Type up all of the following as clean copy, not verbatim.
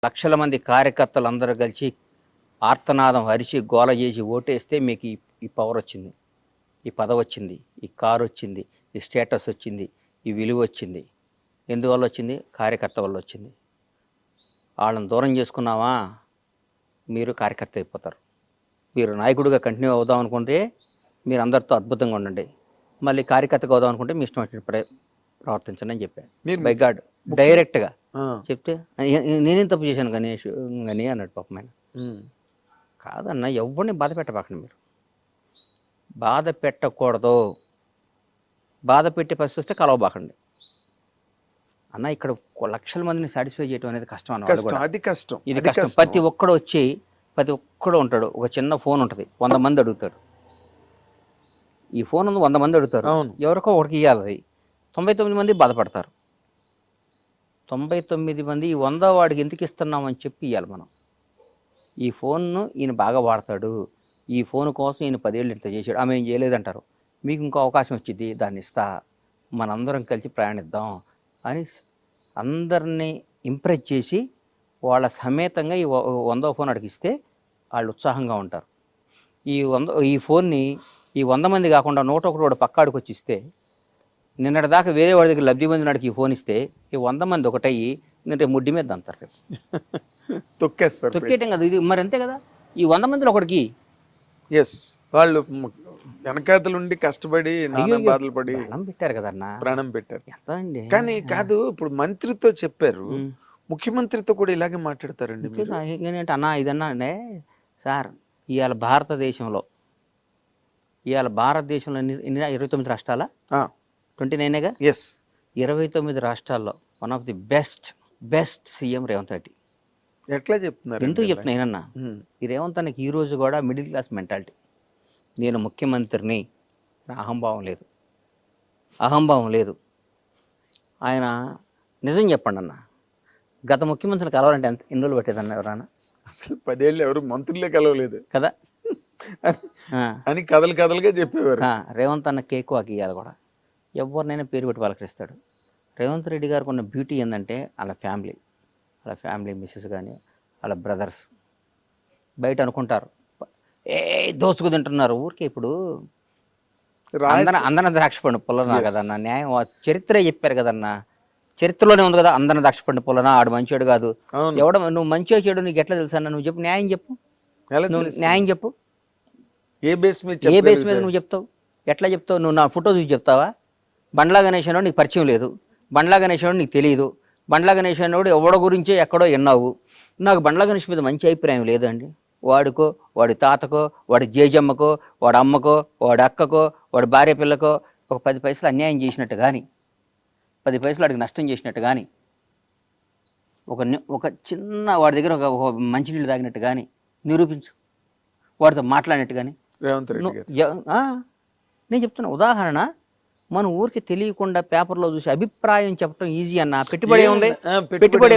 లక్షల మంది కార్యకర్తలందరూ కలిసి ఆర్తనాదం అరిచి గోల చేసి ఓటేస్తే మీకు ఈ పవర్ వచ్చింది, ఈ పదవి వచ్చింది, ఈ కారు వచ్చింది, ఈ స్టేటస్ వచ్చింది, ఈ విలువ వచ్చింది. ఎందువల్ల వచ్చింది? కార్యకర్త వల్ల వచ్చింది. వాళ్ళని దూరం చేసుకున్నావా మీరు కార్యకర్త అయిపోతారు. మీరు నాయకుడిగా కంటిన్యూ అవుదాం అనుకుంటే మీరు అందరితో అద్భుతంగా ఉండండి, మళ్ళీ కార్యకర్తగా అవుదాం అనుకుంటే మీ ఇష్టం వచ్చినట్టు ప్రవర్తించండి అని చెప్పాను. బై గాడ్ డైరెక్ట్గా చెప్తే నేనేం తప్పు చేశాను గణేష్ అని అన్నాడు పాపం ఆయన. కాదన్న, ఎవరిని బాధ పెట్టబాకండి, మీరు బాధ పెట్టకూడదు. బాధ పెట్టే పరిస్థితి వస్తే కలవబాకండి అన్న. ఇక్కడ లక్షల మందిని సాటిస్ఫై చేయడం అనేది కష్టం అన్న. అది కష్టం, ఇది కష్టం. ప్రతి ఒక్కడు వచ్చి ప్రతి ఒక్కడు ఉంటాడు, ఒక చిన్న ఫోన్ ఉంటుంది, 100 మంది అడుగుతాడు. ఈ ఫోన్ ఉంది, 100 మంది అడుగుతారు, ఎవరికో ఒకటికి ఇవ్వాలి. 99 మంది బాధపడతారు. 99 మంది ఈ 100 వాడికి ఎందుకు ఇస్తున్నామని చెప్పి ఇవ్వాలి మనం. ఈ ఫోన్ను ఈయన బాగా వాడతాడు, ఈ ఫోన్ కోసం ఈయన 10 ఏళ్ళు ఇంత చేశాడు, ఆమె ఏం చేయలేదంటారు. మీకు ఇంకో అవకాశం వచ్చింది, దాన్ని ఇస్తా, మనందరం కలిసి ప్రయాణిద్దాం అని అందరినీ ఇంప్రెస్ చేసి వాళ్ళ సమేతంగా ఈ 100వ ఫోన్ అడిగిస్తే వాళ్ళు ఉత్సాహంగా ఉంటారు. ఈ ఫోన్ని ఈ 100 మంది కాకుండా 101 వాడు పక్కాడికి వచ్చి ఇస్తే, నిన్నటి దాకా వేరే వాడి దగ్గర లబ్ధి పొందినాడికి ఈ ఫోన్ ఇస్తే ఈ 100 మంది ఒకటయ్యి నేను ముడ్డి మీద అంటారు, రేపు తొక్కేస్తారు. తొక్కేయటం కదా ఇది, మరి అంతే కదా. ఈ 100 మందిలో ఒకటికి వాళ్ళు వెనకాతలుండి కష్టపడి బాధలు పడి పెట్టారు కదన్నా, ప్రాణం పెట్టారు. ఎంత అండి. కానీ కాదు, ఇప్పుడు మంత్రితో చెప్పారు, ముఖ్యమంత్రితో కూడా ఇలాగే మాట్లాడతారండి ఏంటంటే అన్నా ఇదన్నా అంటే సార్, ఇవాళ భారతదేశంలో 29 రాష్ట్రాల 29గా 29 రాష్ట్రాల్లో one of the best CM Revanth Reddy. ఎట్లా చెప్తున్నారు? ఎందుకు చెప్తున్నా ఏనన్నా, ఈ రేవంత్ అన్నకి ఈ రోజు కూడా మిడిల్ క్లాస్ మెంటాలిటీ. నేను ముఖ్యమంత్రిని, అహంభావం లేదు. ఆయన నిజం చెప్పండి అన్న, గత ముఖ్యమంత్రిని కలవాలంటే ఎన్ని రోజులు పట్టేదన్న ఎవరన్నా? అసలు 10 ఏళ్ళు ఎవరు మంత్రులే కలవలేదు కదా అని కథలుగా చెప్పేవారు. రేవంత్ అన్న కేక్ వాకి ఇవ్వాలి కూడా, ఎవరినైనా పేరు పెట్టి పలకరిస్తాడు. రేవంత్ రెడ్డి గారికి ఉన్న బ్యూటీ ఏంటంటే వాళ్ళ ఫ్యామిలీ మిస్సెస్ కానీ వాళ్ళ బ్రదర్స్ బయట అనుకుంటారు దోచుకు తింటున్నారు ఊరికే. ఇప్పుడు అందరిని ద్రాక్ష పండు పొలనా కదన్నా, న్యాయం చరిత్రే చెప్పారు కదన్నా, చరిత్రలోనే ఉంది కదా, అందరిని ద్రాక్ష పండు పొలనా, ఆడు మంచివాడు కాదు. నువ్వు మంచిగా చెడు నీకు ఎట్లా తెలుసా? నువ్వు చెప్పు, న్యాయం చెప్పు, న్యాయం చెప్పు. ఏ బేస్ మీద నువ్వు చెప్తావు? ఎట్లా చెప్తావు? నువ్వు నా ఫోటో చూసి చెప్తావా? బండ్లా గణేష్ అన్నోడు నీకు పరిచయం లేదు, బండ్లా గణేష్ అన్నోడు నీకు తెలియదు, బండ్లా గణేష్ అన్నోడు ఎవడో గురించో ఎక్కడో విన్నావు. నాకు బండ్లా గణేష్ మీద మంచి అభిప్రాయం లేదండి. వాడికో, వాడి తాతకో, వాడి జేజమ్మకో, వాడి అమ్మకో, వాడి అక్కకో, వాడి భార్య పిల్లకో ఒక 10 పైసలు అన్యాయం చేసినట్టు కానీ, 10 పైసలు వాడికి నష్టం చేసినట్టు కానీ, ఒక చిన్న వాడి దగ్గర ఒక మంచినీళ్ళు తాగినట్టు కానీ నిరూపించు, వాడితో మాట్లాడినట్టు కానీ. నేను చెప్తున్నా ఉదాహరణ, మన ఊరికి తెలియకుండా పేపర్లో చూసి అభిప్రాయం చెప్పడం ఈజీ అన్న. పెట్టుబడి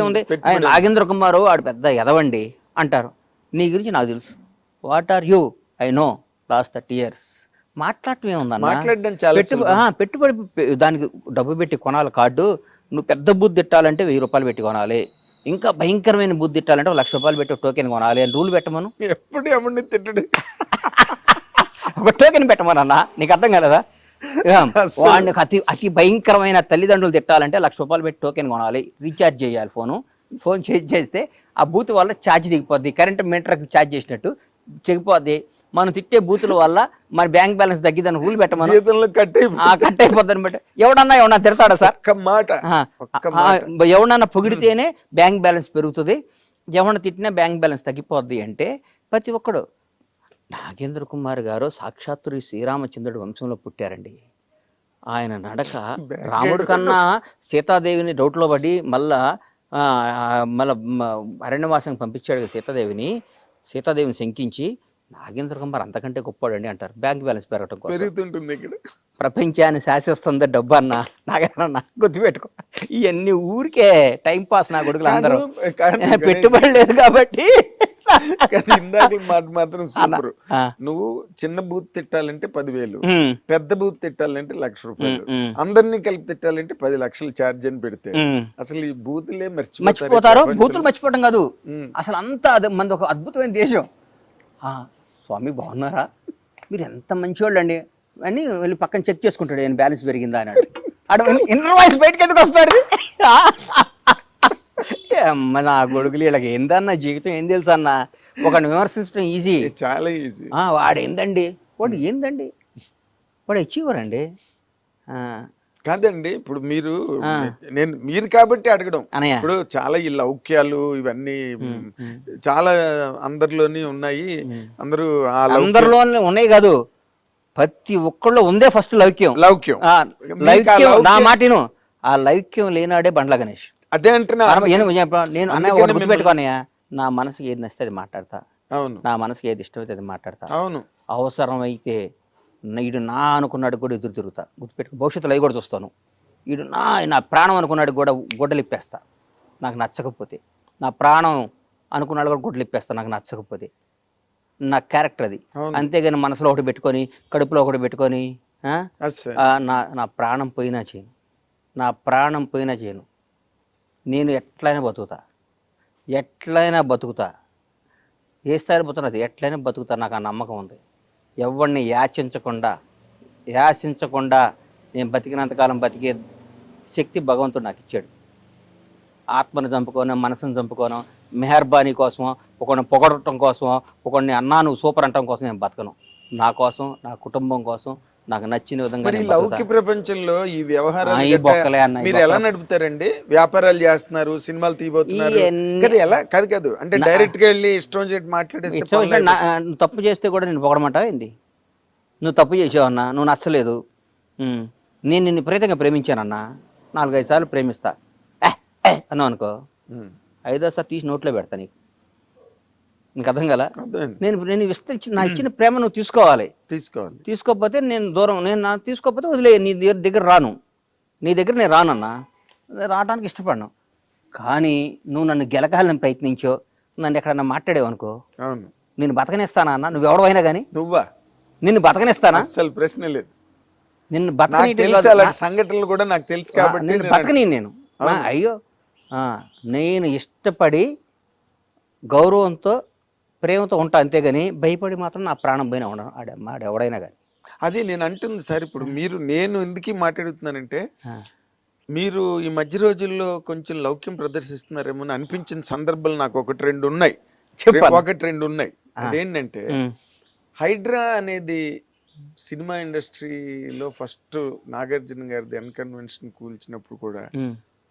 ఉంది. ఆయన నాగేంద్ర కుమారు ఆడు పెద్ద ఎదవండి అంటారు. నీ గురించి నాకు తెలుసు. What are you? I know last 30 years. మాట్లాడటం ఏముందన్న? పెట్టుబడి దానికి డబ్బు పెట్టి కొనాలి కార్డు. నువ్వు పెద్ద బూత్ తిట్టాలంటే 1000 రూపాయలు పెట్టి కొనాలి, ఇంకా భయంకరమైన బూత్ తిట్టాలంటే 1,00,000 రూపాయలు పెట్టి టోకెన్ కొనాలి అని రూల్ పెట్టమను. ఎప్పుడు ఎవరిని తిట్టడు, ఒక టోకెన్ పెట్టమనన్నా. నీకు అర్థం కాలేదా? వాడికి అతి భయంకరమైన తల్లిదండ్రులు తిట్టాలంటే 1,00,000 రూపాయలు పెట్టి టోకెన్ కొనాలి, రీఛార్జ్ చేయాలి. ఫోన్ చేస్తే ఆ బూత్ వల్ల ఛార్జ్ దిగిపోద్ది, కరెంట్ మీటర్కి ఛార్జ్ చేసినట్టు చెగిపోద్ది. మనం తిట్టే బూతుల వల్ల మన బ్యాంక్ బ్యాలెన్స్ తగ్గిద్దని రూల్ పెట్టమని, కట్ అయిపోద్దని బట్టి. ఎవడన్నా తిడతాడా సార్? ఎవడన్నా పొగిడితేనే బ్యాంక్ బ్యాలెన్స్ పెరుగుతుంది, ఎవడన్నా తిట్టినా బ్యాంక్ బ్యాలెన్స్ తగ్గిపోద్ది అంటే ప్రతి ఒక్కడు. నాగేంద్ర కుమార్ గారు సాక్షాత్తు శ్రీరామచంద్రుడి వంశంలో పుట్టారండి. ఆయన నడక రాముడి కన్నా సీతాదేవిని డౌట్లో పడి మళ్ళా అరణ్యవాసం పంపించాడు సీతాదేవిని శంకించి. నాగేంద్ర కుమార్ అంతకంటే గొప్పవాడండి అంటారు. బ్యాంక్ బ్యాలెన్స్ పెరగటం కోసం ప్రపంచాన్ని శాసిస్తుంది డబ్బు అన్న. నాగేంద్ర గుర్తుపెట్టుకో, ఇవన్నీ ఊరికే టైం పాస్. నా కొడుకులు అందరూ పెట్టుబడి లేదు కాబట్టి కానీ ఇందాక మాట మాత్రం సూపర్. ఆ. నువ్వు చిన్న బూత్ తిట్టాలంటే 10,000, ఉమ్, పెద్ద బూత్ తిట్టాలంటే ₹1,00,000, ఉమ్, అందరినీ కలిపి తిట్టాలంటే 10 లక్షలు ఛార్జ్ అని పెడితే ఉమ్. అసలు ఈ బూతులే మర్చిపోతారు. బూతులు మర్చిపోవడం కాదు, ఉమ్. అసలు అంతా అది మనది ఒక అద్భుతమైన దేశం. ఆ, స్వామి బాగున్నారా, మీరు ఎంత మంచివాళ్ళు అండి అని వెళ్ళి పక్కన చెక్ చేసుకుంటాడు, నేను బ్యాలెన్స్ పెరిగిందా అని. అడు ఇన్నర్ వాయిస్ బయటకి ఎందుకు వస్తాడు? అమ్మ నా కొడుకులు, వీళ్ళకి ఏందన్న జీవితం ఏం తెలుసు అన్న. ఒకరిని విమర్శించడం ఈజీ, చాలా ఈజీ. వాడు ఏందండి, వాడు ఏందండి, వాడు అచీవర్ అండి. కాదండి, ఇప్పుడు మీరు కాబట్టి అడగడం. అనయ్య, ఇప్పుడు చాలా ఈ లౌక్యాలు ఇవన్నీ చాలా అందరిలోని ఉన్నాయి. అందరూ ఆ అందరిలో ఉన్నాయి కాదు, ప్రతి ఒక్కళ్ళు ఉందే ఫస్ట్ లౌక్యం. లౌక్యం. లౌక్యం నా మాటిను, ఆ లౌక్యం లేనాడే బండ్ల గణేష్. అదే అంటున్నా. నేను అన్నయ్య ఒకటి గుర్తుపెట్టుకోనయ్యా, నా మనసుకి ఏది నచ్చితే అది మాట్లాడతా, అవును, నా మనసుకి ఏది ఇష్టమైతే అది మాట్లాడతా. అవును. అవసరమైతే ఈడు నా అనుకున్నాడు కూడా ఎదురు తిరుగుతా, గుర్తుపెట్టుకో. భవిష్యత్తులో అవి కూడా చూస్తాను. ఈడు నా ప్రాణం అనుకున్నాడు కూడా గొడ్డలిప్పేస్తా నాకు నచ్చకపోతే, నా ప్రాణం అనుకున్నాడు కూడా గొడ్డలిప్పేస్తా నాకు నచ్చకపోతే. నా క్యారెక్టర్ అది. అంతేగాని మనసులో ఒకటి పెట్టుకొని కడుపులో ఒకటి పెట్టుకొని నా ప్రాణం పోయినా చేయను, నా ప్రాణం పోయినా చేయను. నేను ఎట్లయినా బతుకుతా, ఏ స్థాయిలో బతుకున్నది ఎట్లయినా బతుకుతా, నాకు ఆ నమ్మకం ఉంది. ఎవరిని యాచించకుండా నేను బతికినంతకాలం బతికే శక్తి భగవంతుడు నాకు ఇచ్చాడు. ఆత్మను చంపుకోను, మనసును చంపుకోను, మెహర్బానీ కోసమో, ఒకరిని పొగడటం కోసమో, ఒకరిని అన్నా నువ్వు సూపర్ అంటం కోసం నేను బతకను. నా కోసం, నా కుటుంబం కోసం, నాకు నచ్చిన విధంగా. లౌకిక ప్రపంచంలో ఈ వ్యవహారాలు అన్న మీరు ఎలా నడుపుతారండి? వ్యాపారాలు చేస్తున్నారు, సినిమాలు తీయబోతున్నారు కదా, ఎలా కాదు అంటే డైరెక్ట్ గా వెళ్ళి ఇష్టం చేసి మాట్లాడేస్తే. నువ్వు తప్పు చేస్తే కూడా నేను పొగడమంటావా ఏంది? నువ్వు తప్పు చేసావన్నా, నువ్వు నచ్చలేదు, నేను నిన్ను విపరీతంగా ప్రేమించానన్నా, 4-5 సార్లు ప్రేమిస్తా అన్నావు అనుకో, 5వ సారి తీసి నోట్లో పెడతా నీకు అర్థం కదా. నేను విస్తరించి నా ఇచ్చిన ప్రేమ నువ్వు తీసుకోవాలి. తీసుకోకపోతే నేను దూరం, తీసుకోకపోతే వదిలే, నీ దగ్గర రాను, నీ దగ్గర నేను రానన్నా, రావడానికి ఇష్టపడను. కానీ నువ్వు నన్ను గెలకాలని ప్రయత్నించో, నన్ను ఎక్కడన్నా మాట్లాడేవు అనుకో, నేను బతకనిస్తానా అన్న? నువ్వు ఎవడవైనా కానీ నిన్ను బతకనిస్తానా? అసలు ప్రశ్న లేదు. నిన్ను బతకని సంఘటనలు కూడా నాకు తెలుసు కాబట్టి నేను బతకని. నేను అయ్యో, నేను ఇష్టపడి గౌరవంతో ప్రేమతో ఉంటా, అంతేగాని భయపడి మాత్రం నా ప్రాణం పోయినా ఉండను ఎవడైనా కానీ. అది నేను అంటుంది సార్. ఇప్పుడు నేను ఎందుకు మాట్లాడుతున్నానంటే, మీరు ఈ మధ్య రోజుల్లో కొంచెం లౌక్యం ప్రదర్శిస్తున్నారేమో అని అనిపించిన సందర్భాలు నాకు 1-2 ఉన్నాయి. అదేంటంటే, హైడ్రా అనేది సినిమా ఇండస్ట్రీలో ఫస్ట్ నాగార్జున గారిది అన్కన్వెన్షన్ కూల్చినప్పుడు కూడా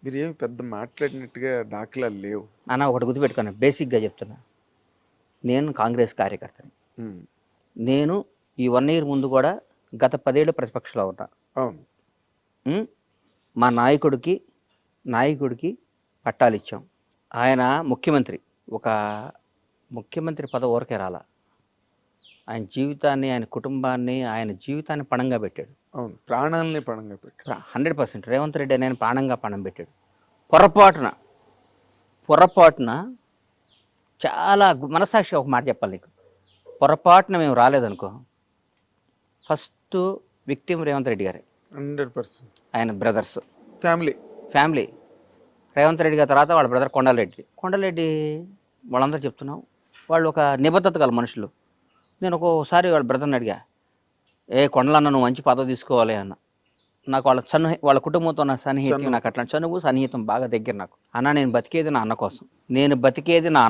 మీరు ఏమి పెద్ద మాట్లాడినట్టుగా దాఖలాలు లేవు అన్న. ఒకటి గుర్తుపెట్టుకున్నా, బేసిక్గా చెప్తున్నా, నేను కాంగ్రెస్ కార్యకర్తని. నేను ఈ 1 year ముందు కూడా గత 10 ఏళ్ళు ప్రతిపక్షంలో ఉన్నా. మా నాయకుడికి పట్టాలు ఇచ్చాం. ఆయన ముఖ్యమంత్రి, ఒక ముఖ్యమంత్రి పదవి ఊరకే రాలా. ఆయన జీవితాన్ని, ఆయన కుటుంబాన్ని, ఆయన జీవితాన్ని పణంగా పెట్టాడు. ప్రాణాలని పణంగా పెట్టాడు. 100%. రేవంత్ రెడ్డి ఆయన పణం పెట్టాడు. పొరపాటున చాలా మనసాక్షి ఒక మాట చెప్పాలి నీకు, పొరపాటున మేము రాలేదనుకో, ఫస్ట్ విక్టిమ్ రేవంత్ రెడ్డి గారే. 100%. ఆయన బ్రదర్స్, ఫ్యామిలీ. రేవంత్ రెడ్డి గారి తర్వాత వాళ్ళ బ్రదర్ కొండలరెడ్డి వాళ్ళందరూ చెప్తున్నాం, వాళ్ళు ఒక నిబద్ధత గల మనుషులు. నేను ఒక్కోసారి వాళ్ళ బ్రదర్ని అడిగా, కొండలన్న నువ్వు మంచి పదవి తీసుకోవాలి అన్న. నాకు వాళ్ళ కుటుంబంతో నా సన్నిహితం, నాకు అట్లా చనువు సన్నిహితం బాగా దగ్గర. నాకు అన్న, నేను బతికేది నా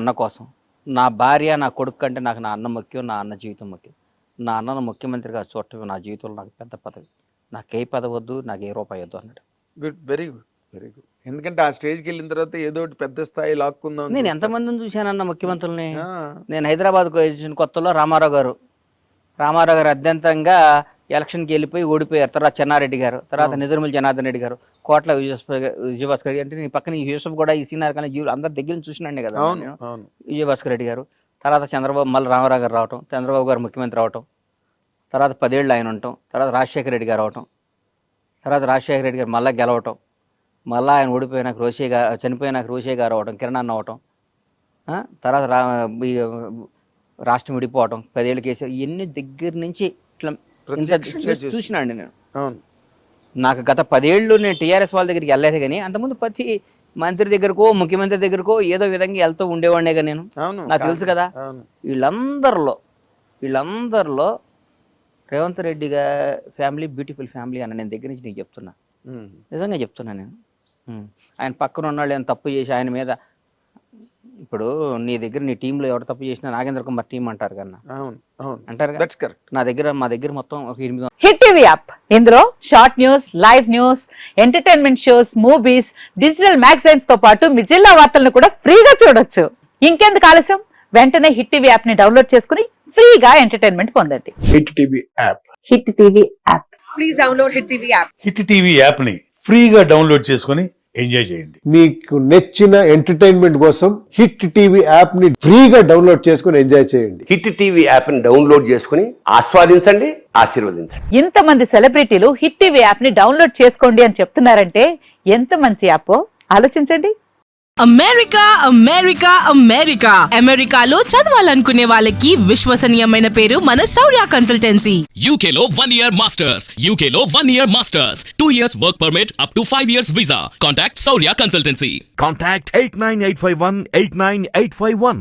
అన్న కోసం, నా భార్య నా కొడుకు కంటే నాకు నా అన్న ముఖ్యం, నా అన్న జీవితం ముఖ్యం. నా అన్నను ముఖ్యమంత్రిగా చూడటం నా జీవితంలో నాకు పెద్ద పదవి, నాకు ఏ పదవి వద్దు, నాకు ఏ రూపాయి వద్దు అన్నాడు. Good, very good. ఎందుకంటే ఆ స్టేజ్కి వెళ్ళిన తర్వాత ఏదో ఒకటి పెద్ద స్థాయి లాక్కుందాం. నేను ఎంతమందిని చూశానన్న ముఖ్యమంత్రుల్ని. నేను హైదరాబాద్కు వచ్చిన కొత్తలో రామారావు గారు అత్యంతంగా ఎలక్షన్కి వెళ్ళిపోయి ఓడిపోయారు. తర్వాత చెన్నారెడ్డి గారు, తర్వాత నిజర్మల్ జనార్దన్ రెడ్డి గారు, కోట్ల విజయభాస్కర్ రెడ్డి, అంటే నీ పక్కన యూసఫ్ కూడా ఈ సీనియర్ కానీ అందరి దగ్గర చూసినండి కదా విజయభాస్కర్ రెడ్డి గారు. తర్వాత చంద్రబాబు, మళ్ళీ రామారావు గారు రావటం, చంద్రబాబు గారు ముఖ్యమంత్రి అవటం, తర్వాత 10 ఏళ్ళు ఆయన ఉండటం, తర్వాత రాజశేఖర రెడ్డి గారు అవటం, తర్వాత రాజశేఖర రెడ్డి గారు మళ్ళీ గెలవటం, మళ్ళీ ఆయన చనిపోయినాక రోషే గారు అవటం, కిరణ్ అన్న అవటం, తర్వాత ఈ రాష్ట్రం విడిపోవటం 10 ఏళ్ళ కేసు ఇవన్నీ దగ్గర నుంచి ఇట్లా ప్రత్యక్షంగా చూసినాండి నేను. అవును. నాకు గత 10 ఏళ్ళు నేను టీఆర్ఎస్ వాళ్ళ దగ్గరికి వెళ్ళలేదు కానీ అంతకుముందు ప్రతి మంత్రి దగ్గరకో ముఖ్యమంత్రి దగ్గరకో ఏదో విధంగా వెళ్తూ ఉండేవాడినే కదా నేను. అవును. నాకు తెలుసు కదా. అవును. వీళ్ళందరిలో Revanth Reddy family beautiful family అని నేను దగ్గర నుంచి నీకు చెప్తున్నా, నిజంగా చెప్తున్నా నేను. ఆయన పక్కన ఉన్న వాళ్ళు ఏమైనా తప్పు చేసి ఆయన మీద, ఇప్పుడు నీ దగ్గర నీ టీంలో ఎవరు తప్పు చేసినా నాగేంద్ర కుమార్ టీం అంటారు కన్నా, అవును అవును అంటారు కదా. That's correct. మా దగ్గర మొత్తం ఒక 8 హిట్ టీవీ యాప్, ఇందులో short news, live news, entertainment shows, movies, digital magazines తో పాటు మీ జిల్లా వార్తలను కూడా ఫ్రీగా చూడొచ్చు. ఇంకెందుకు ఆలస్యం, వెంటనే హిట్ టీవీ యాప్ ని డౌన్లోడ్ చేసుకుని ఫ్రీగా ఎంటర్టైన్మెంట్ పొందండి. Hit TV app. Hit TV app. Please download hit TV app. Hit TV app ని ఫ్రీగా డౌన్లోడ్ చేసుకొని ఎంజాయ్ చేయండి. మీకు నచ్చిన ఎంటర్టైన్మెంట్ కోసం హిట్ టీవీ యాప్ ని ఫ్రీగా డౌన్లోడ్ చేసుకొని ఎంజాయ్ చేయండి. హిట్ టీవీ యాప్ ని డౌన్లోడ్ చేసుకుని ఆస్వాదించండి, ఆశీర్వదించండి. ఇంతమంది సెలబ్రిటీలు హిట్ టీవీ యాప్ ని డౌన్లోడ్ చేసుకోండి అని చెప్తున్నారంటే ఎంత మంచి యాప్ ఆలోచించండి. అమెరికా అమెరికా అమెరికా అమెరికాలో చదవాలనుకునే వాళ్ళకి విశ్వసనీయమైన పేరు మన శౌర్య కన్సల్టెన్సీ. UK లో 1 year masters. UK లో 1 year masters. 2 years work permit up to 5 years visa. Contact Saurya Consultancy. Contact 89851 89851.